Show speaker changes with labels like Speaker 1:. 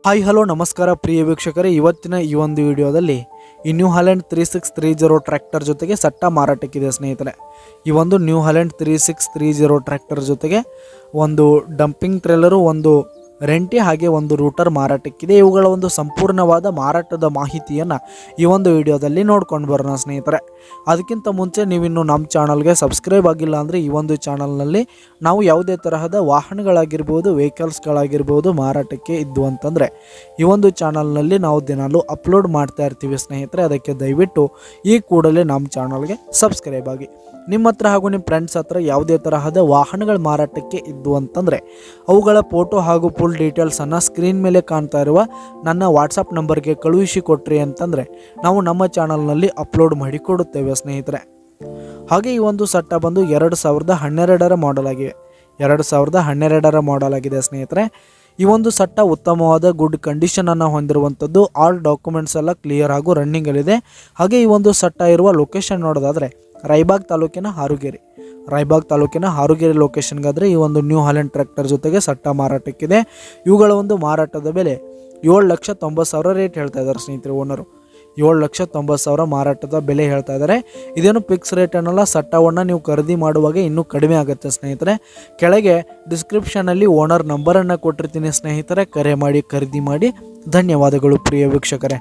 Speaker 1: Hi hello ನಮಸ್ಕಾರ ಪ್ರಿಯ ವೀಕ್ಷಕರೇ, ಇವತ್ತಿನ ಈ ಒಂದು ವಿಡಿಯೋದಲ್ಲಿ ಈ ನ್ಯೂ ಹಾಲೆಂಡ್ 3630 ಟ್ರ್ಯಾಕ್ಟರ್ ಜೊತೆಗೆ ಸಟ್ಟ ಮಾರಾಟಕ್ಕಿದೆ ಸ್ನೇಹಿತರೆ. ಈ ಒಂದು ನ್ಯೂ ಹಾಲೆಂಡ್ 3630 ಟ್ರ್ಯಾಕ್ಟರ್ ಜೊತೆಗೆ ಒಂದು ಡಂಪಿಂಗ್ ಟ್ರೇಲರು, ಒಂದು ರೆಂಟಿ ಹಾಗೆ ಒಂದು ರೂಟರ್ ಮಾರಾಟಕ್ಕಿದೆ. ಇವುಗಳ ಒಂದು ಸಂಪೂರ್ಣವಾದ ಮಾರಾಟದ ಮಾಹಿತಿಯನ್ನು ಈ ಒಂದು ವಿಡಿಯೋದಲ್ಲಿ ನೋಡ್ಕೊಂಡು ಬರೋಣ ಸ್ನೇಹಿತರೆ. ಅದಕ್ಕಿಂತ ಮುಂಚೆ ನೀವಿನ್ನು ನಮ್ಮ ಚಾನಲ್ಗೆ ಸಬ್ಸ್ಕ್ರೈಬ್ ಆಗಿಲ್ಲ ಅಂದರೆ ಈ ಒಂದು ಚಾನಲ್ನಲ್ಲಿ ನಾವು ಯಾವುದೇ ತರಹದ ವಾಹನಗಳಾಗಿರ್ಬೋದು, ವೆಹಿಕಲ್ಸ್ಗಳಾಗಿರ್ಬೋದು ಮಾರಾಟಕ್ಕೆ ಇದ್ದು ಅಂತಂದರೆ ಈ ಒಂದು ಚಾನಲ್ನಲ್ಲಿ ನಾವು ದಿನಾಲೂ ಅಪ್ಲೋಡ್ ಮಾಡ್ತಾ ಇರ್ತೀವಿ ಸ್ನೇಹಿತರೆ. ಅದಕ್ಕೆ ದಯವಿಟ್ಟು ಈ ಕೂಡಲೇ ನಮ್ಮ ಚಾನಲ್ಗೆ ಸಬ್ಸ್ಕ್ರೈಬ್ ಆಗಿ. ನಿಮ್ಮ ಹತ್ರ ಹಾಗೂ ನಿಮ್ಮ ಫ್ರೆಂಡ್ಸ್ ಹತ್ರ ಯಾವುದೇ ತರಹದ ವಾಹನಗಳ ಮಾರಾಟಕ್ಕೆ ಇದ್ದು ಅಂತಂದರೆ ಅವುಗಳ ಫೋಟೋ ಹಾಗೂ ಫುಲ್ ಡೀಟೇಲ್ಸನ್ನು ಸ್ಕ್ರೀನ್ ಮೇಲೆ ಕಾಣ್ತಾ ಇರುವ ನನ್ನ ವಾಟ್ಸಪ್ ನಂಬರ್ಗೆ ಕಳುಹಿಸಿ ಕೊಟ್ರಿ ಅಂತಂದರೆ ನಾವು ನಮ್ಮ ಚಾನಲ್ನಲ್ಲಿ ಅಪ್ಲೋಡ್ ಮಾಡಿ ಕೊಡುತ್ತೇವೆ ಸ್ನೇಹಿತರೆ. ಹಾಗೆ ಈ ಒಂದು ಸಟ್ಟ ಬಂದು 2012 ಮಾಡೆಲ್ ಆಗಿದೆ. 2012 ಮಾಡೆಲ್ ಆಗಿದೆ ಸ್ನೇಹಿತರೆ. ಈ ಒಂದು ಸಟ್ಟ ಉತ್ತಮವಾದ ಗುಡ್ ಕಂಡೀಷನನ್ನು ಹೊಂದಿರುವಂಥದ್ದು. ಆಲ್ ಡಾಕ್ಯುಮೆಂಟ್ಸ್ ಎಲ್ಲ ಕ್ಲಿಯರ್ ಹಾಗೂ ರನ್ನಿಂಗಲ್ಲಿದೆ. ಹಾಗೆ ಈ ಒಂದು ಸಟ್ಟ ಇರುವ ಲೊಕೇಶನ್ ನೋಡೋದಾದರೆ ರಾಯಬಾಗ್ ತಾಲೂಕಿನ ಹಾರುಗೇರಿ ಲೊಕೇಶನ್ಗಾದರೆ ಈ ಒಂದು ನ್ಯೂ ಹಾಲೆಂಡ್ ಟ್ರ್ಯಾಕ್ಟರ್ ಜೊತೆಗೆ ಸಟ್ಟ ಮಾರಾಟಕ್ಕಿದೆ. ಇವುಗಳ ಒಂದು ಮಾರಾಟದ ಬೆಲೆ 7,90,000 ರೇಟ್ ಹೇಳ್ತಾ ಇದ್ದಾರೆ ಸ್ನೇಹಿತರೆ. ಓನರು 7,90,000 ಮಾರಾಟದ ಬೆಲೆ ಹೇಳ್ತಾ ಇದ್ದಾರೆ. ಇದೇನು ಫಿಕ್ಸ್ ರೇಟ್ ಅನ್ನಲ್ಲ. ಸಟ್ಟವನ್ನು ನೀವು ಖರೀದಿ ಮಾಡುವಾಗ ಇನ್ನೂ ಕಡಿಮೆ ಆಗುತ್ತೆ ಸ್ನೇಹಿತರೆ. ಕೆಳಗೆ ಡಿಸ್ಕ್ರಿಪ್ಷನಲ್ಲಿ ಓನರ್ ನಂಬರನ್ನು ಕೊಟ್ಟಿರ್ತೀನಿ ಸ್ನೇಹಿತರೆ. ಕರೆ ಮಾಡಿ ಖರೀದಿ ಮಾಡಿ. ಧನ್ಯವಾದಗಳು ಪ್ರಿಯ ವೀಕ್ಷಕರೇ.